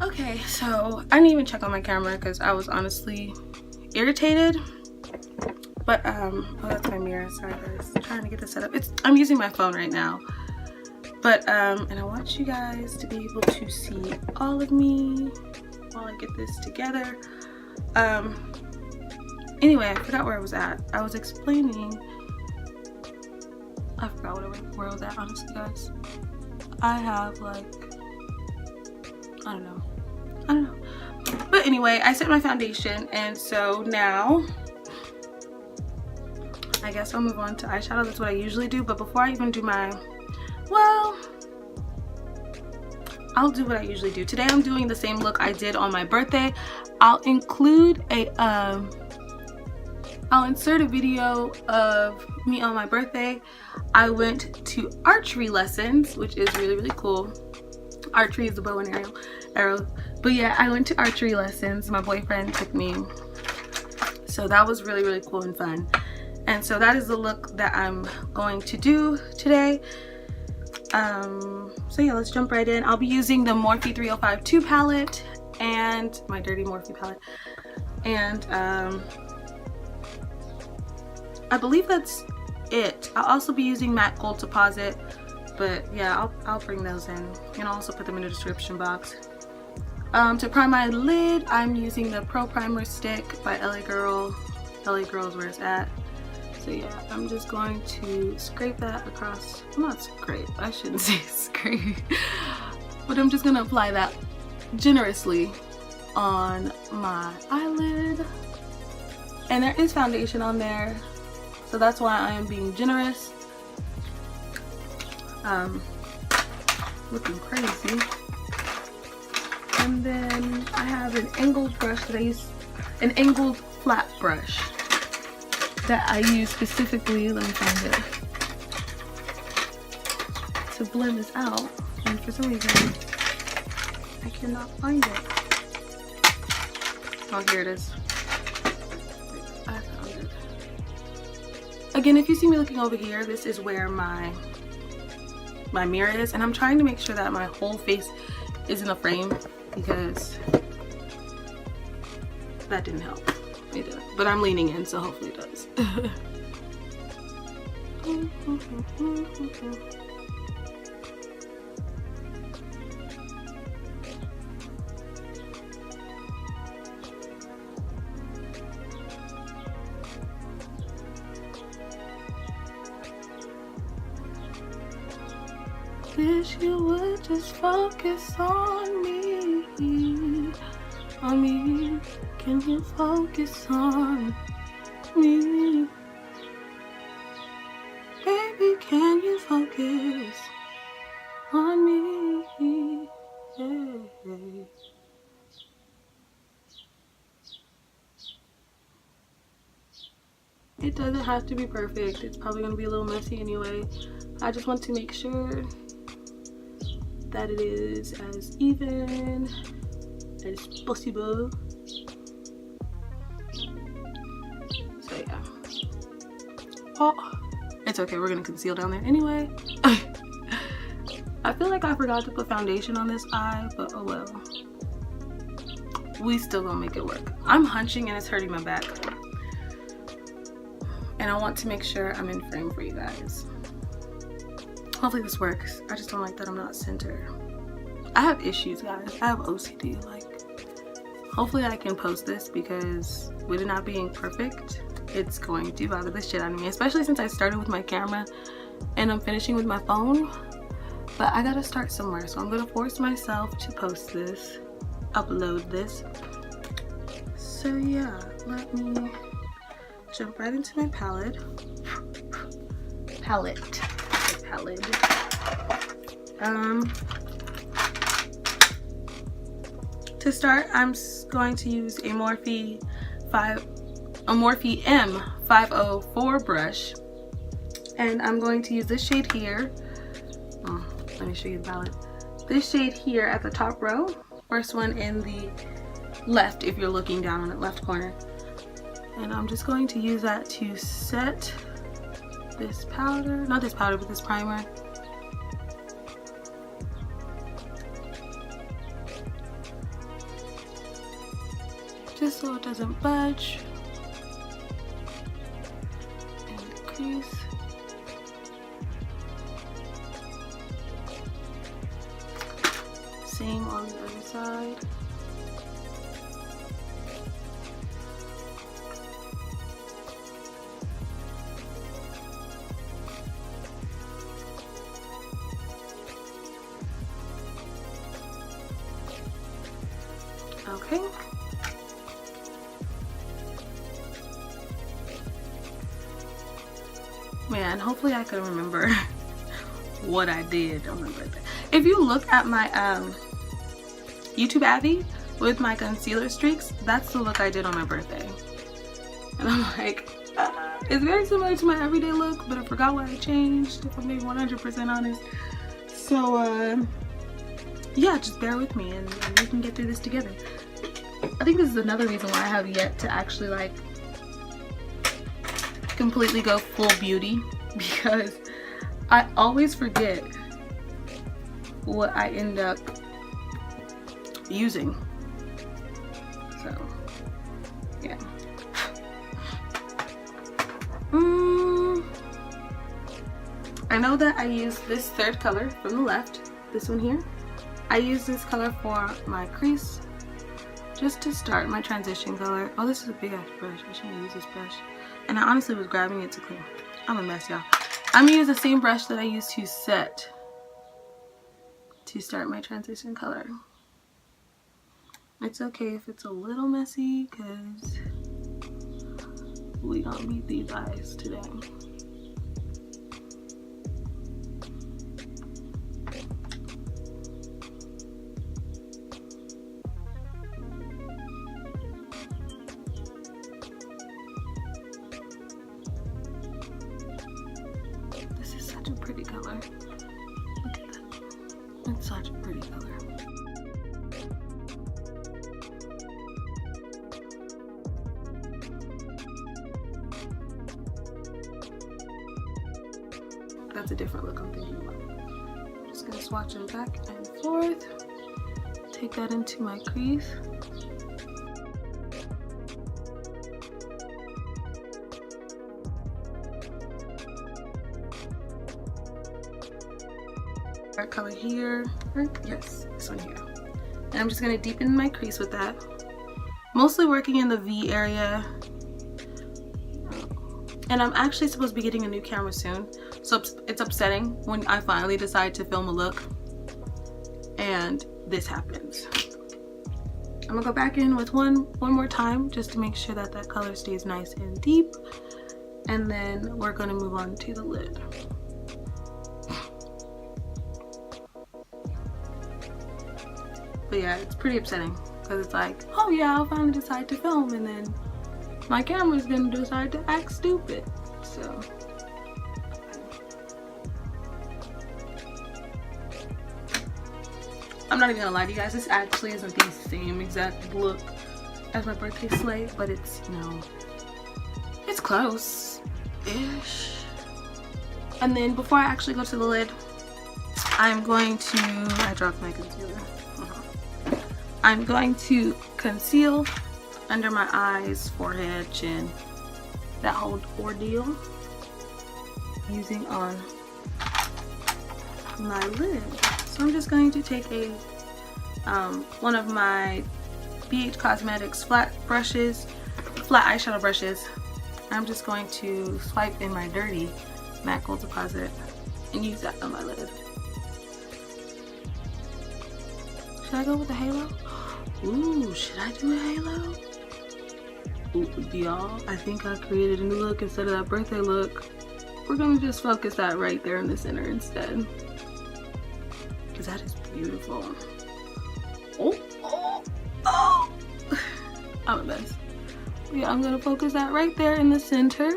Okay, so I didn't even check on my camera because I was honestly irritated. But oh, that's my mirror. Sorry guys, I'm trying to get this set up. I'm using my phone right now. But and I want you guys to be able to see all of me while I get this together. Anyway, I forgot where I was at. I was explaining. I forgot where I was at, honestly, guys. I have like, I don't know. But anyway, I set my foundation, and so now I guess I'll move on to eyeshadow. That's what I usually do. But before I even do my, well, I'll do what I usually do. Today I'm doing the same look I did on my birthday. I'll include a I'll insert a video of me on my birthday. I went to archery lessons, which is really, really cool. Archery is the bow and arrow. But yeah, I went to archery lessons. My boyfriend took me. So that was really, really cool and fun. And so that is the look that I'm going to do today. So yeah, let's jump right in. I'll be using the Morphe 3052 palette and my dirty Morphe palette. And I believe that's it. I'll also be using matte gold deposit, but yeah, I'll bring those in, and I'll also put them in the description box. To prime my lid, I'm using the Pro Primer Stick by LA Girl. LA Girl is where it's at. So yeah, I'm just going to scrape that across. Not scrape, I shouldn't say scrape. But I'm just gonna apply that generously on my eyelid. And there is foundation on there, so that's why I am being generous. Looking crazy. And then I have an angled brush that I use, an angled flat brush that I use specifically, let me find it, to blend this out. And for some reason, I cannot find it. Oh, here it is. I found it. Again, if you see me looking over here, this is where my mirror is, and I'm trying to make sure that my whole face is in the frame because that didn't help. It didn't. But I'm leaning in, so hopefully it does. Wish you would just focus on me, on me. Can you focus on me? Baby, can you focus on me? Yeah. It doesn't have to be perfect. It's probably going to be a little messy anyway. I just want to make sure that it is as even as possible. So yeah. Oh, it's okay. We're gonna conceal down there anyway. I feel like I forgot to put foundation on this eye, but oh well. We still gonna make it work. I'm hunching and it's hurting my back. And I want to make sure I'm in frame for you guys. Hopefully this works. I just don't like that I'm not centered. I have issues, guys. I have OCD. Like, hopefully I can post this because with it not being perfect, it's going to bother the shit out of me. Especially since I started with my camera and I'm finishing with my phone. But I gotta start somewhere, so I'm gonna force myself to post this, upload this. So yeah, let me jump right into my palette. To start, I'm going to use a Morphe M504 brush, and I'm going to use this shade here. Let me show you the palette. This shade here at the top row, first one in the left if you're looking down on the left corner. And I'm just going to use that to set this powder, not this powder, but this primer. just so it doesn't budge. And the crease. Same on the other side. Okay. Man, hopefully I can remember what I did on my birthday. If you look at my YouTube Abby with my concealer streaks, that's the look I did on my birthday. And I'm like, it's very similar to my everyday look, but I forgot what I changed, if I'm being 100% honest. So yeah, just bear with me and we can get through this together. I think this is another reason why I have yet to actually like completely go full beauty, because I always forget what I end up using. So yeah. I know that I use this third color from the left, this one here. I use this color for my crease, just to start my transition color. Oh, this is a big ass brush. I shouldn't use this brush. And I honestly was grabbing it to clean. I'm a mess, y'all. I'm gonna use the same brush that I used to set to start my transition color. It's okay if it's a little messy, because we gonna beat these eyes today. This is such a pretty color. Look at that. It's such a pretty color. That's a different look I'm thinking about. I'm just gonna swatch them back and forth. Take that into my crease. Dark color here. Yes, this one here. And I'm just gonna deepen my crease with that. Mostly working in the V area. And I'm actually supposed to be getting a new camera soon, so it's upsetting when I finally decide to film a look and this happens. I'm gonna go back in with one more time just to make sure that that color stays nice and deep, and then we're gonna move on to the lid. But yeah, it's pretty upsetting because it's like, oh yeah, I'll finally decide to film, and then my camera's gonna decide to act stupid. So I'm not even gonna lie to you guys, this actually isn't the same exact look as my birthday slate, but it's, you know, it's close-ish. And then before I actually go to the lid, I'm going to, I dropped my concealer. I'm going to conceal under my eyes, forehead, chin, that whole ordeal, using on my lid. So I'm just going to take a one of my BH Cosmetics flat eyeshadow brushes. I'm just going to swipe in my dirty matte gold deposit and use that on my lid. Should I go with a halo? Ooh, should I do a halo? Ooh, y'all, I think I created a new look instead of that birthday look. We're gonna just focus that right there in the center instead, because that is beautiful. Oh, I'm a mess. Yeah, I'm gonna focus that right there in the center.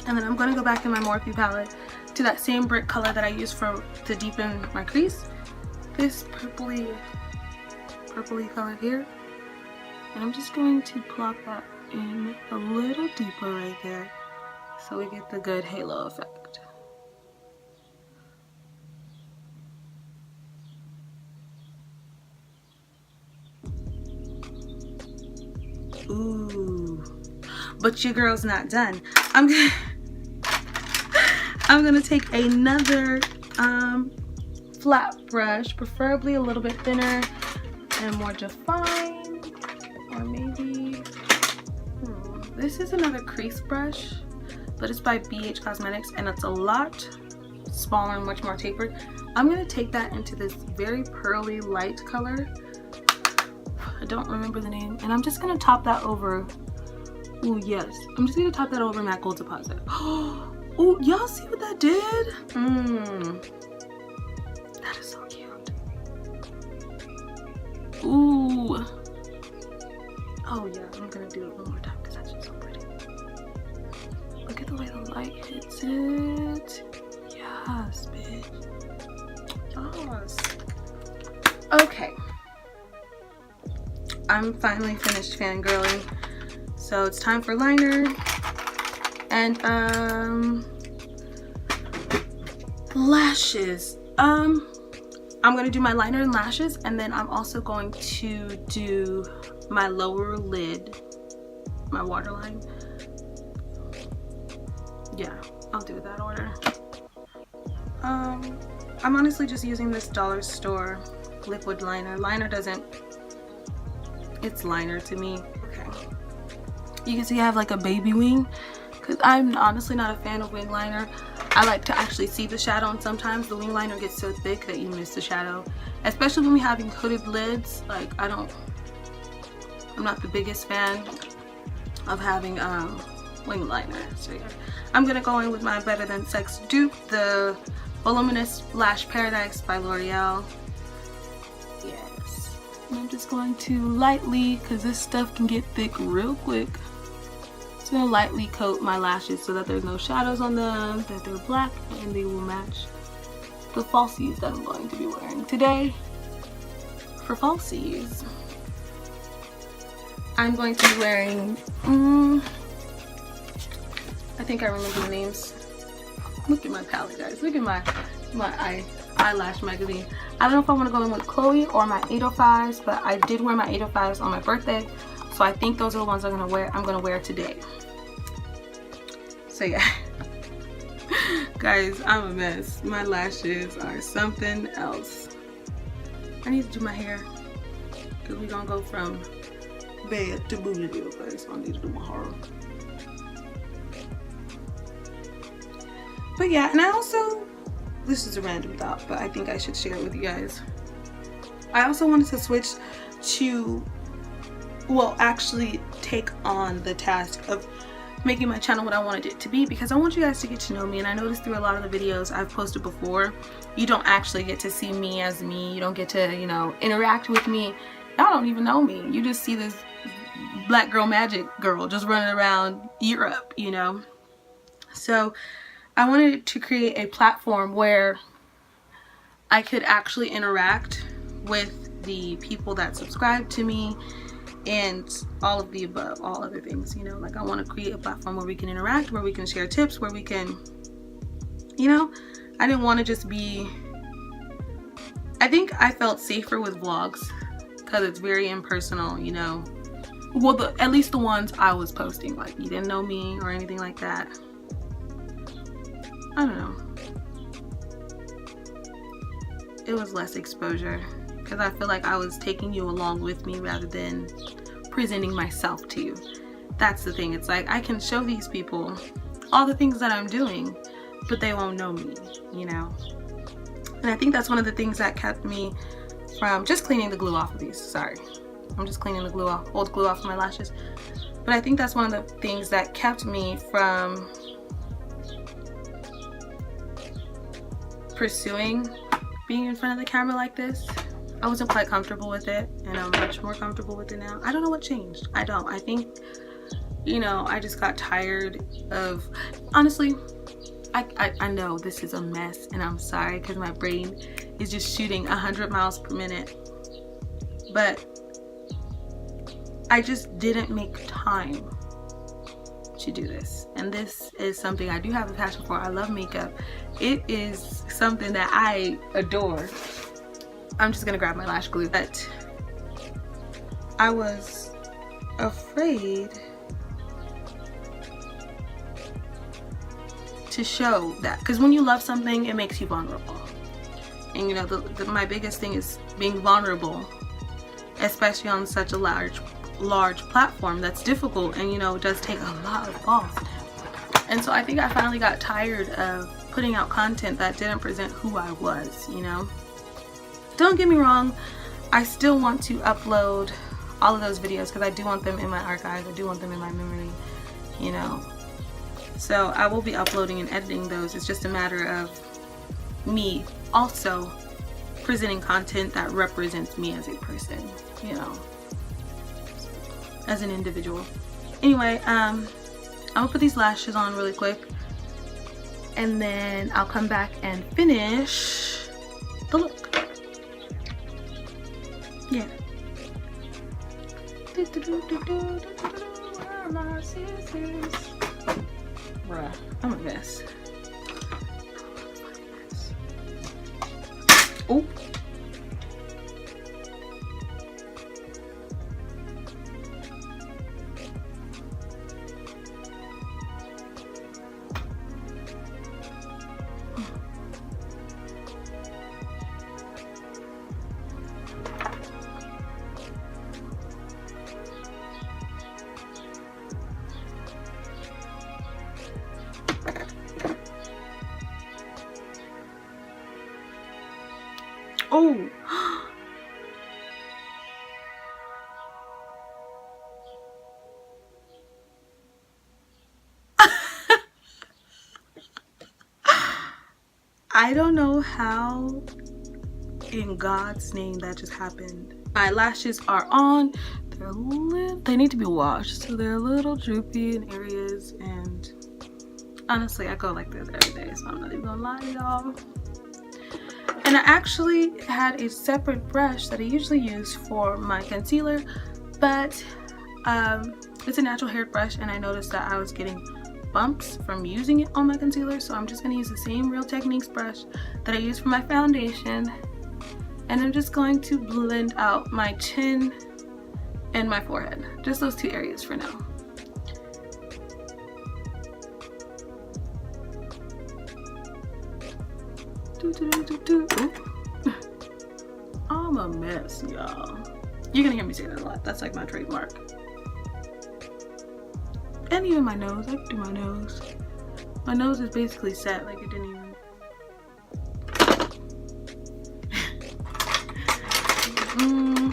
And then I'm going to go back in my Morphe palette to that same brick color that I used to deepen my crease. This purpley color here. And I'm just going to plop that in a little deeper right there so we get the good halo effect. Ooh, but your girl's not done. I'm gonna take another flat brush, preferably a little bit thinner and more defined, or maybe this is another crease brush, but it's by BH Cosmetics and it's a lot smaller and much more tapered. I'm gonna take that into this very pearly light color. I don't remember the name, and I'm just gonna top that over. Oh yes, I'm just gonna top that over Matte Gold Deposit. Oh, y'all see what that did? That is so cute. Ooh. Oh yeah, I'm gonna do it one more time because that's just so pretty. Look at the way the light hits it. Yes, bitch. Yes. Okay. I'm finally finished fangirling, so it's time for liner and lashes. I'm gonna do my liner and lashes, and then I'm also going to do my lower lid, my waterline. Yeah, I'll do that order. I'm honestly just using this dollar store liquid liner. Liner doesn't, it's liner to me. Okay, you can see I have like a baby wing because I'm honestly not a fan of wing liner. I like to actually see the shadow, and sometimes the wing liner gets so thick that you miss the shadow, especially when we're having hooded lids. Like I'm not the biggest fan of having wing liner. So yeah, I'm gonna go in with my Better Than Sex dupe, the Voluminous Lash Paradise by L'Oreal. Yes, and I'm just going to lightly, because this stuff can get thick real quick, just gonna lightly coat my lashes so that there's no shadows on them, that they're black, and they will match the falsies that I'm going to be wearing today. For falsies, I'm going to be wearing, I think I remember the names. Look at my palette, guys. Look at my eyelash magazine. I don't know if I want to go in with Chloe or my 805s, but I did wear my 805s on my birthday, so I think those are the ones I'm gonna wear today. So yeah, guys, I'm a mess. My lashes are something else. I need to do my hair because we're gonna go from bed to booty real fast. So I need to do my hair. But yeah, and I also, this is a random thought, but I think I should share it with you guys. I also wanted to switch to, well, actually take on the task of making my channel what I wanted it to be, because I want you guys to get to know me. And I noticed through a lot of the videos I've posted before, you don't actually get to see me as me. You don't get to, you know, interact with me. Y'all don't even know me. You just see this black girl magic girl just running around Europe, you know. So I wanted to create a platform where I could actually interact with the people that subscribe to me and all of the above, all other things, you know. Like I want to create a platform where we can interact, where we can share tips, where we can, you know, I didn't want to just be, I think I felt safer with vlogs because it's very impersonal, you know. Well, at least the ones I was posting, like you didn't know me or anything like that. I don't know. It was less exposure because I feel like I was taking you along with me rather than presenting myself to you. That's the thing. It's like I can show these people all the things that I'm doing, but they won't know me, you know. And I think that's one of the things that kept me from just cleaning the glue off of these. Sorry, I'm just cleaning the glue off, old glue off of my lashes. But I think that's one of the things that kept me from pursuing being in front of the camera like this. I wasn't quite comfortable with it, and I'm much more comfortable with it now. I don't know what changed. I don't. I think, you know, I just got tired of, honestly, I know this is a mess, and I'm sorry because my brain is just shooting 100 miles per minute. But I just didn't make time to do this. And this is something I do have a passion for. I love makeup. It is something that I adore. I'm just gonna grab my lash glue. But I was afraid to show that, because when you love something, it makes you vulnerable. And you know, my biggest thing is being vulnerable, especially on such a large platform that's difficult, and you know, it does take a lot of balls. And so I think I finally got tired of putting out content that didn't present who I was, you know. Don't get me wrong, I still want to upload all of those videos because I do want them in my archives, I do want them in my memory, you know. So I will be uploading and editing those. It's just a matter of me also presenting content that represents me as a person, you know, as an individual. Anyway, I'm gonna put these lashes on really quick, and then I'll come back and finish the look. Yeah. Where are my scissors? Bruh, I'm a mess. Oh. Oh. I don't know how in God's name that just happened. My lashes are on. They need to be washed, so they're a little droopy in areas, and honestly I go like this every day, so I'm not even gonna lie to y'all. And I actually had a separate brush that I usually use for my concealer, but it's a natural haired brush, and I noticed that I was getting bumps from using it on my concealer, so I'm just going to use the same Real Techniques brush that I use for my foundation, and I'm just going to blend out my chin and my forehead, just those two areas for now. I'm a mess, y'all. You're gonna hear me say that a lot. That's like my trademark. And even my nose. I can do my nose. My nose is basically set, like it didn't even.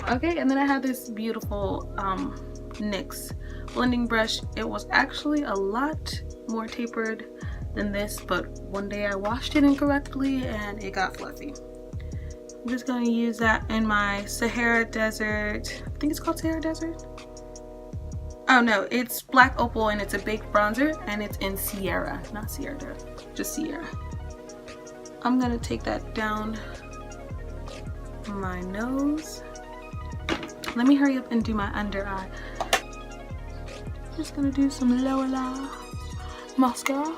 Okay, and then I have this beautiful NYX blending brush. It was actually a lot more tapered than this, but one day I washed it incorrectly and it got fluffy. I'm just going to use that in my Sahara Desert. I think it's called Sahara Desert. Oh no, it's Black Opal, and it's a baked bronzer, and it's in Sierra, not Sierra, just Sierra. I'm gonna take that down my nose. Let me hurry up and do my under eye. Just gonna do some lower lash mascara.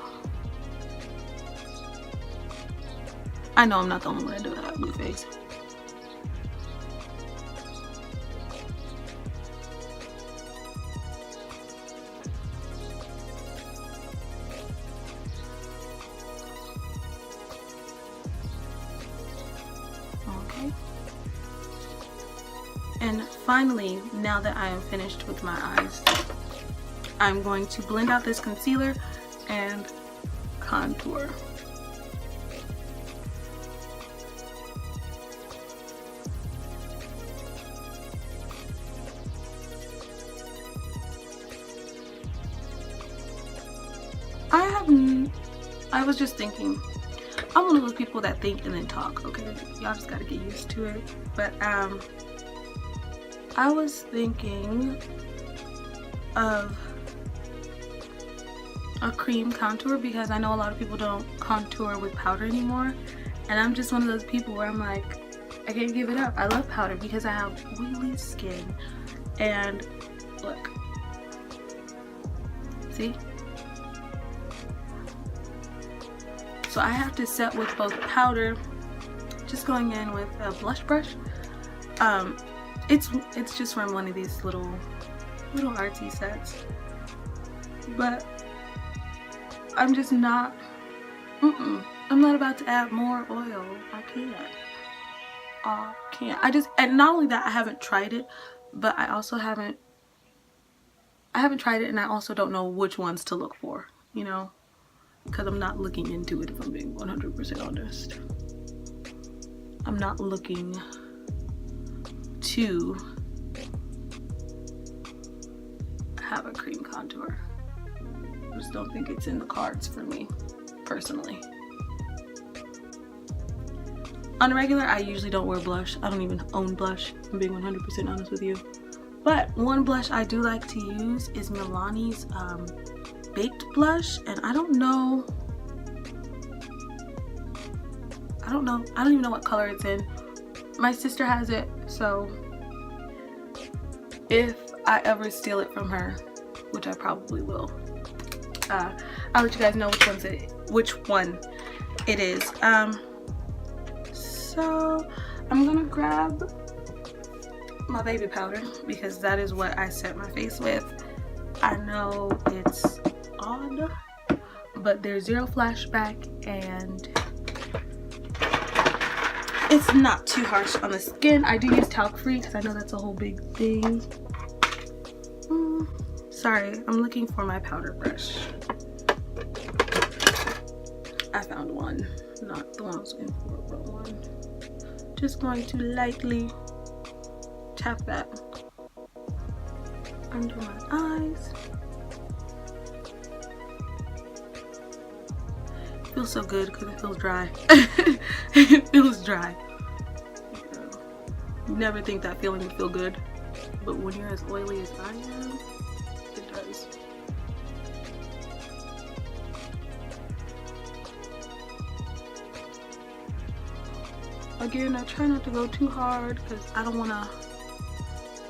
I know I'm not the only one to do that blue face. Okay. And finally, now that I am finished with my eyes, I'm going to blend out this concealer and contour. I was just thinking, I'm one of those people that think and then talk, okay? Y'all just gotta get used to it. But I was thinking of a cream contour because I know a lot of people don't contour with powder anymore, and I'm just one of those people where I'm like, I can't give it up. I love powder because I have oily skin, and look. See? So I have to set with both powder, just going in with a blush brush. It's just from one of these little artsy sets, but I'm just not, I'm not about to add more oil. I can't. And not only that, I haven't tried it, but I haven't tried it, and I also don't know which ones to look for, you know, because I'm not looking into it, if I'm being 100% honest. I'm not looking to have a cream contour. I just don't think it's in the cards for me, personally. On a regular, I usually don't wear blush. I don't even own blush, if I'm being 100% honest with you. But one blush I do like to use is Milani's Baked Blush, and I don't even know what color it's in. My sister has it, so if I ever steal it from her, which I probably will, I'll let you guys know which one it is. So I'm gonna grab my baby powder because that is what I set my face with. I know it's odd, but there's zero flashback and it's not too harsh on the skin. I do use talc free because I know that's a whole big thing. Sorry, I'm looking for my powder brush. I found one, not the one I was looking for, but one. Just going to lightly tap that under my eyes. It feels so good because it feels dry. It feels dry. You never think that feeling would feel good, but when you're as oily as I am, it does. Again, I try not to go too hard because I don't want to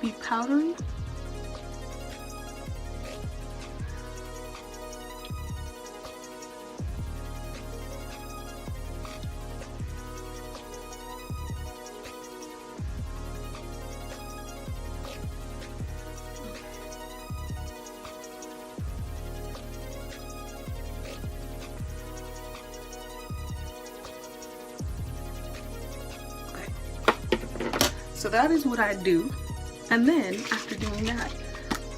be powdery. So that is what I do, and then after doing that,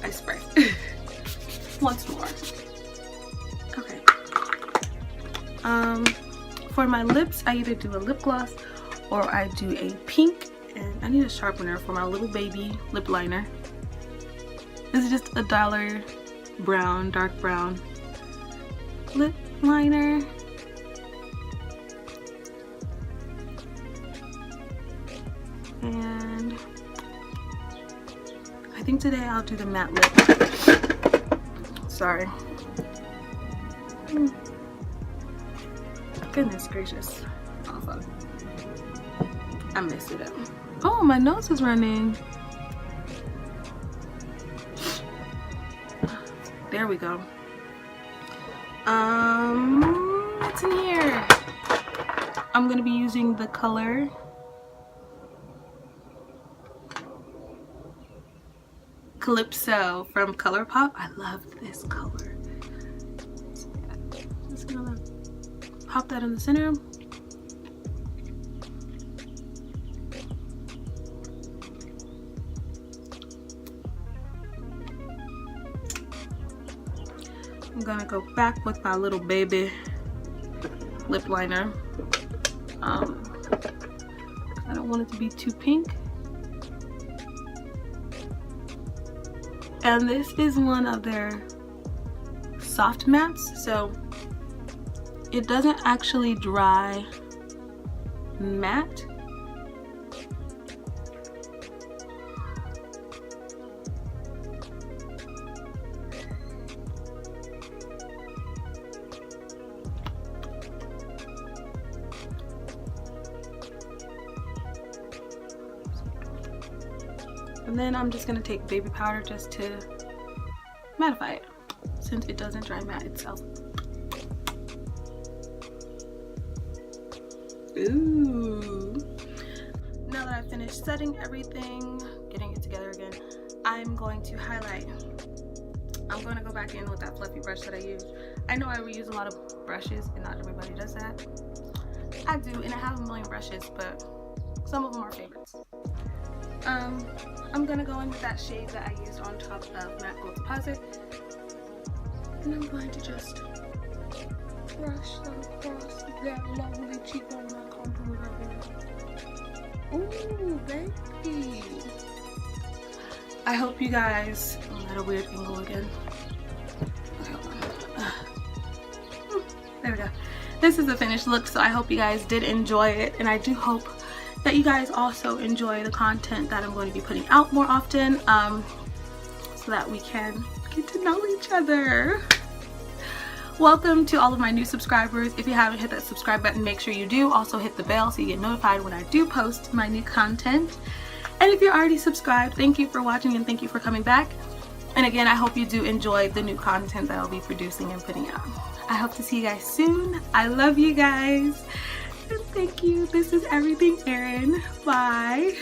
I spray once more. Okay. For my lips, I either do a lip gloss or I do a pink, and I need a sharpener for my little baby lip liner. This is just a $1 brown, dark brown lip liner. And I think today I'll do the matte lip. Sorry. Goodness gracious. Oh fuck. I messed it up. Oh, my nose is running. There we go. What's in here? I'm gonna be using the color Calypso from ColourPop. I love this color. Just gonna pop that in the center. I'm gonna go back with my little baby lip liner. I don't want it to be too pink. And this is one of their soft mattes, so it doesn't actually dry matte. And then I'm just gonna take baby powder just to mattify it, since it doesn't dry matte itself. Ooh. Now that I've finished setting everything, getting it together again, I'm going to highlight. I'm going to go back in with that fluffy brush that I used. I know I reuse a lot of brushes and not everybody does that. I do, and I have a million brushes, but some of them are favorites. I'm going to go in with that shade that I used on top of Matte Gold Deposit. And I'm going to just brush that across that lovely cheekbone contour right there. Ooh, baby. I hope you guys, I'm at a weird angle again. Okay, hold on. There we go. This is the finished look, so I hope you guys did enjoy it, and I do hope that you guys also enjoy the content that I'm going to be putting out more often, so that we can get to know each other. Welcome to all of my new subscribers. If you haven't hit that subscribe button, make sure you do. Also hit the bell so you get notified when I do post my new content. And if you're already subscribed, thank you for watching and thank you for coming back. And again, I hope you do enjoy the new content that I'll be producing and putting out. I hope to see you guys soon. I love you guys. And thank you. This is Everything Erin. Bye.